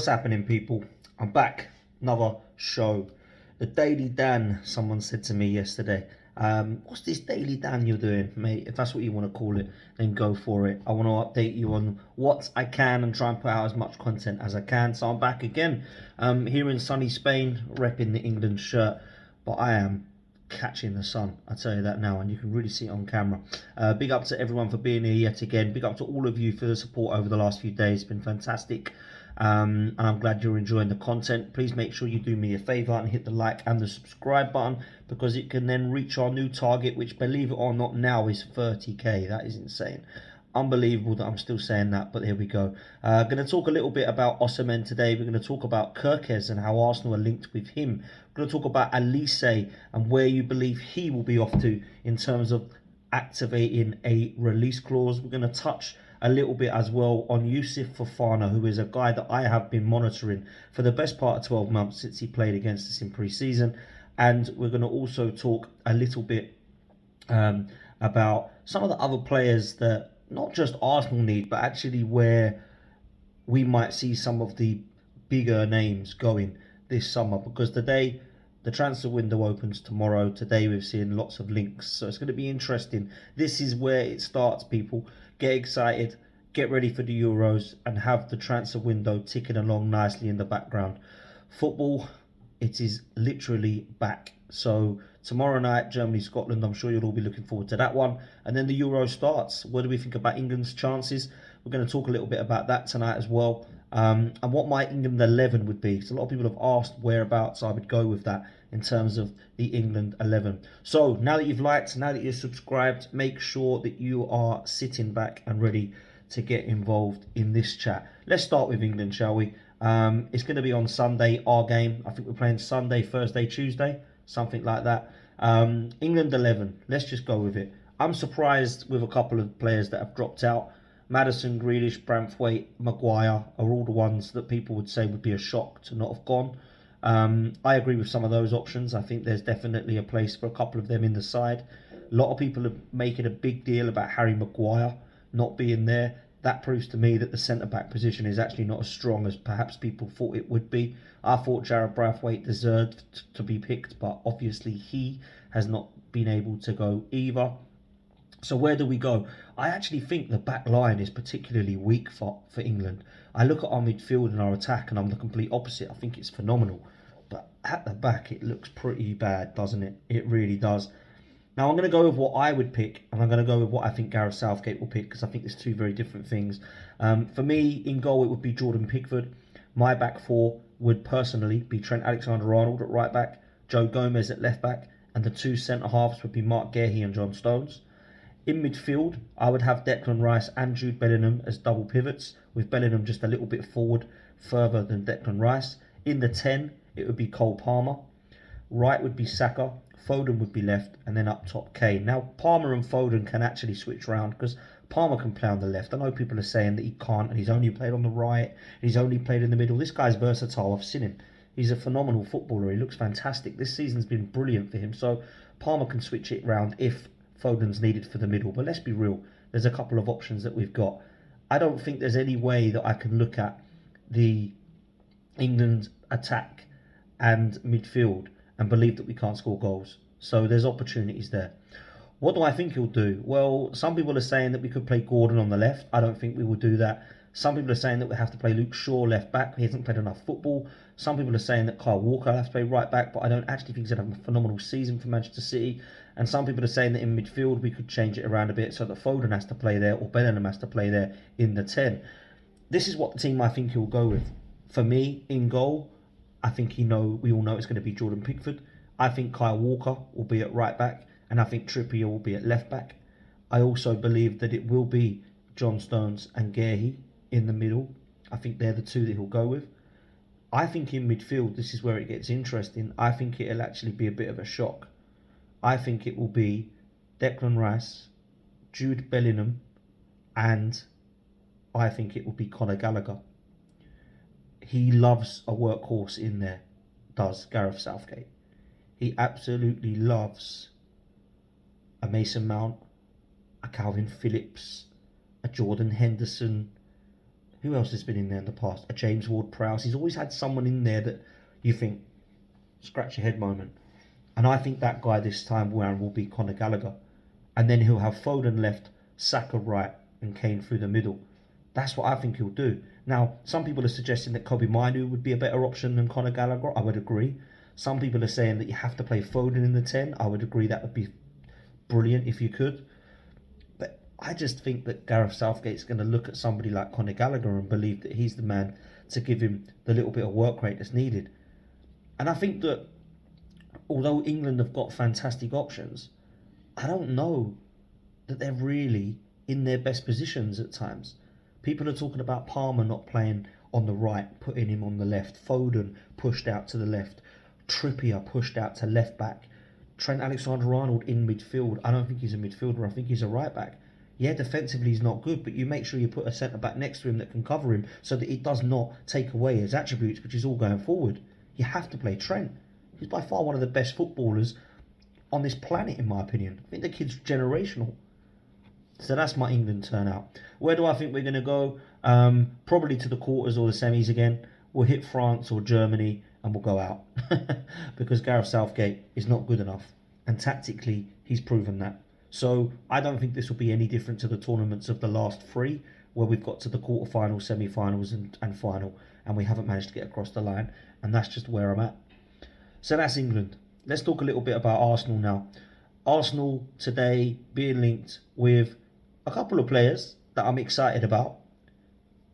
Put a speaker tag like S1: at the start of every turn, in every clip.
S1: What's happening, people? I'm back. Another show. The Daily Dan, someone said to me yesterday. What's this Daily Dan you're doing, mate? If that's what you want to call it, then go for it. I want to update you on what I can and try and put out as much content as I can. So I'm back again, here in sunny Spain, repping the England shirt. But I am catching the sun, I tell you that now, and you can really see it on camera. Big up to everyone for being here yet again. Big up to all of you for the support over the last few days. It's been fantastic, and I'm glad you're enjoying the content. Please make sure you do me a favor and hit the like and the subscribe button, because it can then reach our new target, which, believe it or not, now is 30k. That is insane. Unbelievable that I'm still saying that, but here we go. Going to talk a little bit about Osimhen today. We're going to talk about KERKEZ and how Arsenal are linked with him. We're going to talk about Elise and where you believe he will be off to in terms of activating a release clause. We're going to touch a little bit as well on FOFANA, who is a guy that I have been monitoring for the best part of 12 months since he played against us in pre-season. And we're going to also talk a little bit about some of the other players that not just Arsenal need, but actually where we might see some of the bigger names going this summer. Because today, the transfer window opens tomorrow. Today we've seen lots of links, so it's going to be interesting. This is where it starts, people. Get excited, get ready for the Euros, and have the transfer window ticking along nicely in the background. Football, it is literally back. So tomorrow night, Germany-Scotland, I'm sure you'll all be looking forward to that one. And then the Euro starts. What do we think about England's chances? We're going to talk a little bit about that tonight as well. And what my England 11 would be. So a lot of people have asked whereabouts I would go with that in terms of the England 11. So now that you've liked, now that you're subscribed, make sure that you are sitting back and ready to get involved in this chat. Let's start with England, shall we? It's going to be on Sunday, our game. I think we're playing Sunday, Thursday, Tuesday, something like that. England 11, let's just go with it. I'm surprised with a couple of players that have dropped out. Maddison, Grealish, Branthwaite, Maguire are all the ones that people would say would be a shock to not have gone. I agree with some of those options. I think there's definitely a place for a couple of them in the side. A lot of people are making a big deal about Harry Maguire not being there. That proves to me that the centre-back position is actually not as strong as perhaps people thought it would be. I thought Jarrad Braithwaite deserved to be picked, but obviously he has not been able to go either. So where do we go? I actually think the back line is particularly weak for England. I look at our midfield and our attack, and I'm the complete opposite. I think it's phenomenal. But at the back, it looks pretty bad, doesn't it? It really does. Now, I'm going to go with what I would pick, and I'm going to go with what I think Gareth Southgate will pick, because I think there's two very different things. For me, in goal, it would be Jordan Pickford. My back four would personally be Trent Alexander-Arnold at right back, Joe Gomez at left back, and the two centre-halves would be Mark Guehi and John Stones. In midfield, I would have Declan Rice and Jude Bellingham as double pivots, with Bellingham just a little bit forward, further than Declan Rice. In the 10, it would be Cole Palmer. Right would be Saka. Foden would be left, and then up top Kane. Now, Palmer and Foden can actually switch around, because Palmer can play on the left. I know people are saying that he can't, and he's only played on the right, and he's only played in the middle. This guy's versatile. I've seen him. He's a phenomenal footballer. He looks fantastic. This season's been brilliant for him. So Palmer can switch it around if Foden's needed for the middle. But let's be real. There's a couple of options that we've got. I don't think there's any way that I can look at the England attack and midfield and believe that we can't score goals. So there's opportunities there. What do I think he'll do? Well, some people are saying that we could play Gordon on the left. I don't think we will do that. Some people are saying that we have to play Luke Shaw left back. He hasn't played enough football. Some people are saying that Kyle Walker will have to play right back, but I don't actually think he's going to have a phenomenal season for Manchester City. And some people are saying that in midfield we could change it around a bit so that Foden has to play there or Bellingham has to play there in the 10. This is what the team I think he'll go with. For me, in goal, I think we all know it's going to be Jordan Pickford. I think Kyle Walker will be at right back, and I think Trippier will be at left back. I also believe that it will be John Stones and Guehi in the middle. I think they're the two that he'll go with. I think in midfield, this is where it gets interesting. I think it'll actually be a bit of a shock. I think it will be Declan Rice, Jude Bellingham, and I think it will be Conor Gallagher. He loves a workhorse in there, does Gareth Southgate. He absolutely loves a Mason Mount, a Calvin Phillips, a Jordan Henderson, Who else has been in there in the past? A James Ward-Prowse. He's always had someone in there that you think, scratch your head moment. And I think that guy this time round will be Conor Gallagher. And then he'll have Foden left, Saka right, and Kane through the middle. That's what I think he'll do. Now, some people are suggesting that Kobe Mainoo would be a better option than Conor Gallagher. I would agree. Some people are saying that you have to play Foden in the 10. I would agree that would be brilliant if you could. But I just think that Gareth Southgate's going to look at somebody like Conor Gallagher and believe that he's the man to give him the little bit of work rate that's needed. And I think that although England have got fantastic options, I don't know that they're really in their best positions at times. People are talking about Palmer not playing on the right, putting him on the left, Foden pushed out to the left, Trippier pushed out to left back, Trent Alexander-Arnold in midfield. I don't think he's a midfielder, I think he's a right back. Yeah, defensively he's not good, but you make sure you put a centre back next to him that can cover him so that it does not take away his attributes, which is all going forward. You have to play Trent. He's by far one of the best footballers on this planet, in my opinion. I think the kid's generational. So that's my England turnout. Where do I think we're going to go? Probably to the quarters or the semis again. We'll hit France or Germany and we'll go out. Because Gareth Southgate is not good enough. And tactically, he's proven that. So I don't think this will be any different to the tournaments of the last three, where we've got to the quarterfinals, semi-finals and final, and we haven't managed to get across the line. And that's just where I'm at. So that's England. Let's talk a little bit about Arsenal now. Arsenal today being linked with a couple of players that I'm excited about,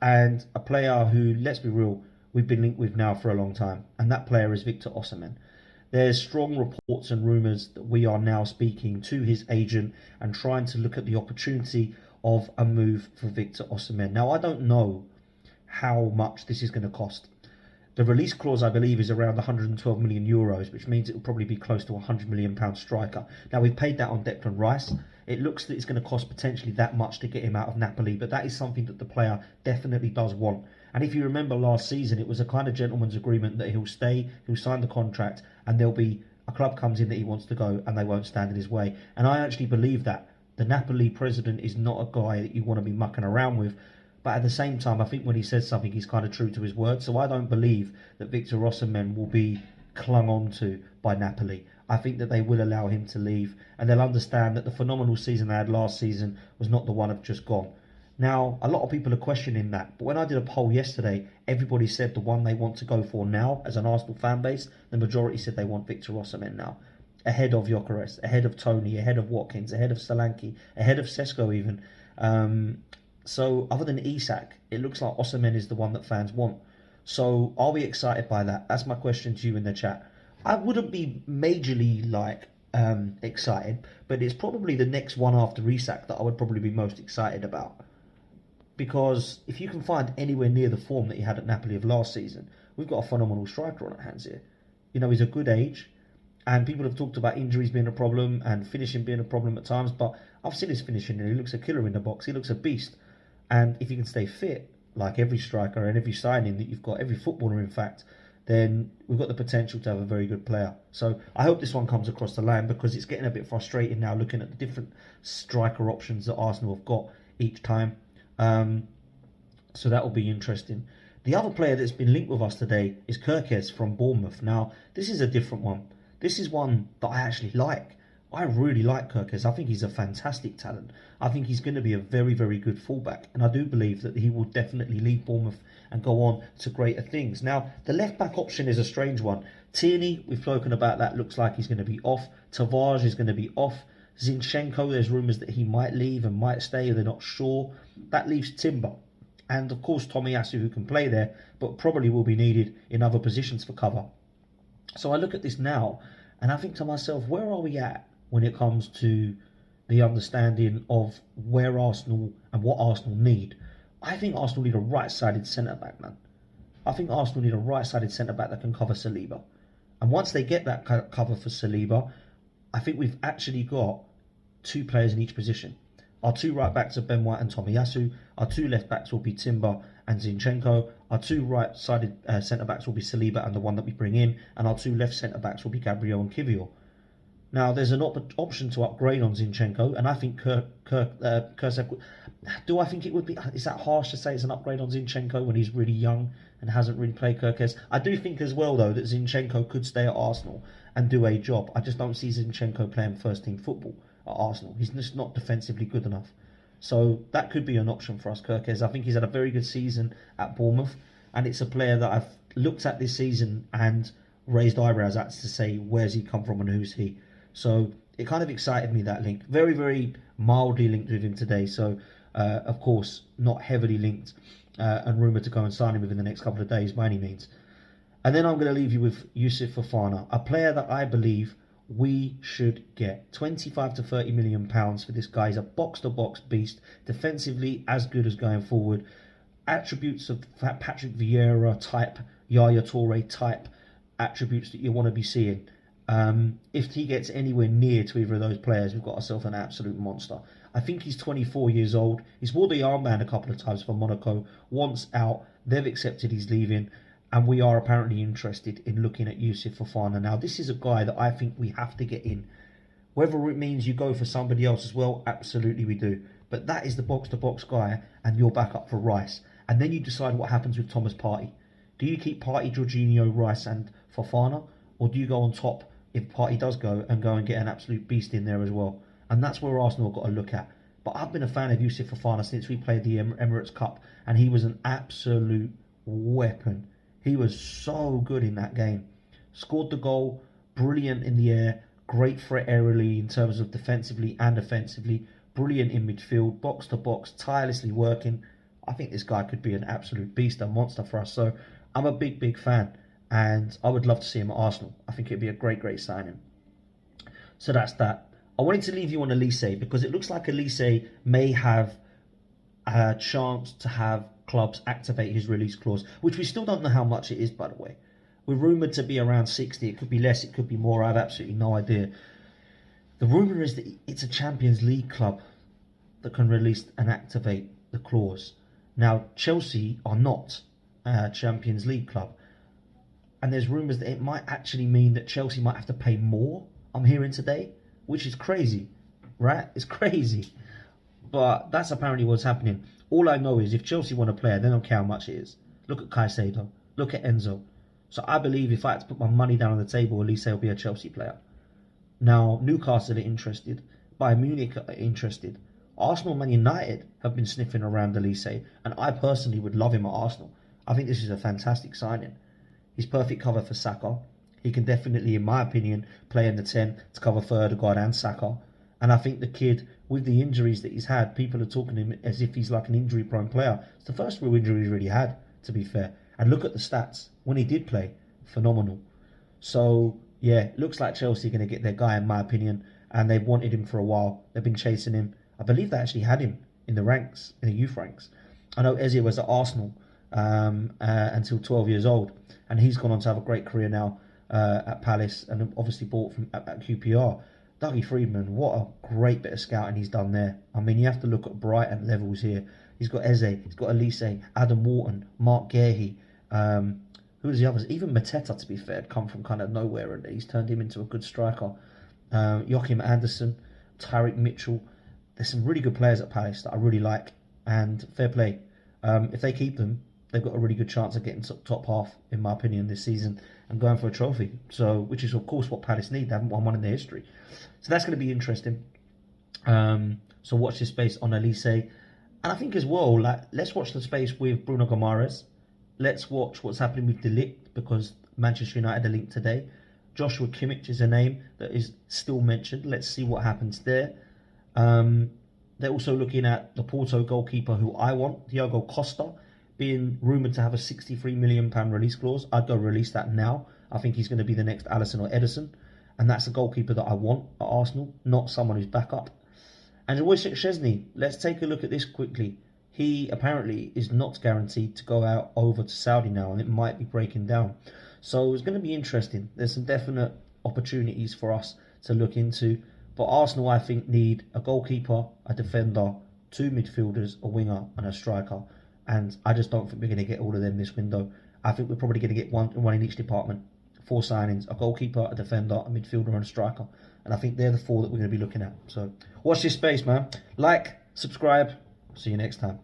S1: and a player who, let's be real, we've been linked with now for a long time, and that player is Victor Osimhen. There's strong reports and rumours that we are now speaking to his agent and trying to look at the opportunity of a move for Victor Osimhen. Now, I don't know how much this is going to cost. The release clause, I believe, is around 112 million euros, which means it will probably be close to a £100 million striker. Now, we've paid that on Declan Rice. It looks that it's going to cost potentially that much to get him out of Napoli, but that is something that the player definitely does want. And if you remember last season, it was a kind of gentleman's agreement that he'll stay, he'll sign the contract, and there'll be a club comes in that he wants to go, and they won't stand in his way. And I actually believe that. The Napoli president is not a guy that you want to be mucking around with. But at the same time, I think when he says something, he's kind of true to his word. So I don't believe that Victor Osimhen will be clung on to by Napoli. I think that they will allow him to leave, and they'll understand that the phenomenal season they had last season was not the one of just gone. Now, a lot of people are questioning that, but when I did a poll yesterday, everybody said the one they want to go for now, as an Arsenal fan base, the majority said they want Victor Osimhen now. Ahead of Gyökeres, ahead of Tony, ahead of Watkins, ahead of Solanke, ahead of Sesko even. So other than Isak, it looks like Osimhen is the one that fans want. So are we excited by that? That's my question to you in the chat. I wouldn't be majorly excited, but it's probably the next one after Isak that I would probably be most excited about. Because if you can find anywhere near the form that he had at Napoli of last season, we've got a phenomenal striker on our hands here. You know, he's a good age, and people have talked about injuries being a problem and finishing being a problem at times, but I've seen his finishing and he looks a killer in the box. He looks a beast. And if you can stay fit, like every striker and every signing that you've got, every footballer in fact, then we've got the potential to have a very good player. So I hope this one comes across the line, because it's getting a bit frustrating now looking at the different striker options that Arsenal have got each time. So that will be interesting. The other player that's been linked with us today is KERKEZ from Bournemouth. Now, this is a different one. This is one that I actually like. I really like KERKEZ. I think he's a fantastic talent. I think he's going to be a very, very good fullback. And I do believe that he will definitely leave Bournemouth and go on to greater things. Now, the left-back option is a strange one. Tierney, we've spoken about that, looks like he's going to be off. Tavares is going to be off. Zinchenko, there's rumours that he might leave and might stay, they're not sure. That leaves Timber. And, of course, Tomiyasu, who can play there, but probably will be needed in other positions for cover. So I look at this now, and I think to myself, where are we at when it comes to the understanding of where Arsenal and what Arsenal need? I think Arsenal need a right-sided centre-back, man. I think Arsenal need a right-sided centre-back that can cover Saliba. And once they get that cover for Saliba, I think we've actually got two players in each position. Our two right-backs are Ben White and Tomiyasu. Our two left-backs will be Timber and Zinchenko. Our two right-sided centre-backs will be Saliba and the one that we bring in. And our two left centre-backs will be Gabriel and Kivior. Now, there's an option to upgrade on Zinchenko, and I think KERKEZ. Do I think it would be? Is that harsh to say it's an upgrade on Zinchenko when he's really young and hasn't really played KERKEZ? I do think as well, though, that Zinchenko could stay at Arsenal and do a job. I just don't see Zinchenko playing first team football at Arsenal. He's just not defensively good enough. So that could be an option for us, KERKEZ. I think he's had a very good season at Bournemouth, and it's a player that I've looked at this season and raised eyebrows at to say, where's he come from and who's he? So it kind of excited me, that link. Very, very mildly linked with him today. So, of course, not heavily linked and rumoured to go and sign him within the next couple of days by any means. And then I'm going to leave you with Youssouf Fofana, a player that I believe we should get. 25 to 30 million pounds for this guy. He's a box-to-box beast. Defensively, as good as going forward. Attributes of Patrick Vieira type, Yaya Toure type attributes that you want to be seeing. If he gets anywhere near to either of those players, we've got ourselves an absolute monster. I think he's 24 years old. He's wore the armband a couple of times for Monaco. Once out, they've accepted he's leaving. And we are apparently interested in looking at Youssouf Fofana. Now, this is a guy that I think we have to get in. Whether it means you go for somebody else as well, absolutely we do. But that is the box-to-box guy, and you're back up for Rice. And then you decide what happens with Thomas Partey. Do you keep Partey, Jorginho, Rice and Fofana? Or do you go on top if Partey does go and get an absolute beast in there as well? And that's where Arsenal have got to look at. But I've been a fan of Youssouf Fofana since we played the Emirates Cup, and he was an absolute weapon. He was so good in that game. Scored the goal, brilliant in the air, great threat aerially in terms of defensively and offensively, brilliant in midfield, box to box, tirelessly working. I think this guy could be an absolute beast, a monster for us. So I'm a big, big fan, and I would love to see him at Arsenal. I think it'd be a great, great signing. So that's that. I wanted to leave you on Elise because it looks like Elise may have a chance to have clubs activate his release clause, which we still don't know how much it is, by the way. We're rumoured to be around 60. It could be less, it could be more. I have absolutely no idea. The rumour is that it's a Champions League club that can release and activate the clause. Now, Chelsea are not a Champions League club. And there's rumours that it might actually mean that Chelsea might have to pay more, I'm hearing today, which is crazy, right? It's crazy. But that's apparently what's happening. All I know is if Chelsea want a player, they don't care how much it is. Look at Caicedo. Look at Enzo. So I believe if I had to put my money down on the table, Elise will be a Chelsea player. Now, Newcastle are interested. Bayern Munich are interested. Arsenal, Man United have been sniffing around Elise. And I personally would love him at Arsenal. I think this is a fantastic signing. He's perfect cover for Saka. He can definitely, in my opinion, play in the 10 to cover for Ødegaard and Saka. And I think the kid, with the injuries that he's had, people are talking to him as if he's like an injury-prone player. It's the first real injury he's really had, to be fair. And look at the stats. When he did play, phenomenal. So, yeah, looks like Chelsea are going to get their guy, in my opinion. And they've wanted him for a while. They've been chasing him. I believe they actually had him in the ranks, in the youth ranks. I know Eze was at Arsenal until 12 years old. And he's gone on to have a great career now at Palace. And obviously bought from at QPR. Dougie Freedman, what a great bit of scouting he's done there. I mean, you have to look at Brighton levels here. He's got Eze, he's got Elise, Adam Wharton, Mark Guehi. Who's the others? Even Mateta, to be fair, had come from kind of nowhere, and he's turned him into a good striker. Joachim Anderson, Tyrick Mitchell. There's some really good players at Palace that I really like, and fair play. If they keep them, they've got a really good chance of getting top half, in my opinion, this season and going for a trophy. So, which is, of course, what Palace need. They haven't won one in their history. So that's going to be interesting. So watch this space on Elise. And I think as well, like, let's watch the space with Bruno Guimaraes. Let's watch what's happening with De Ligt, because Manchester United are linked today. Joshua Kimmich is a name that is still mentioned. Let's see what happens there. They're also looking at the Porto goalkeeper who I want, Diogo Costa, being rumoured to have a £63 million release clause. I'd go release that now. I think he's going to be the next Alisson or Ederson. And that's a goalkeeper that I want at Arsenal, not someone who's back up. And Wojciech Szczesny, let's take a look at this quickly. He apparently is not guaranteed to go out over to Saudi now, and it might be breaking down. So it's going to be interesting. There's some definite opportunities for us to look into. But Arsenal, I think, need a goalkeeper, a defender, 2 midfielders, a winger and a striker. And I just don't think we're going to get all of them this window. I think we're probably going to get one in each department. 4 signings: a goalkeeper, a defender, a midfielder, and a striker. And I think they're the 4 that we're going to be looking at. So watch this space, man. Like, subscribe. See you next time.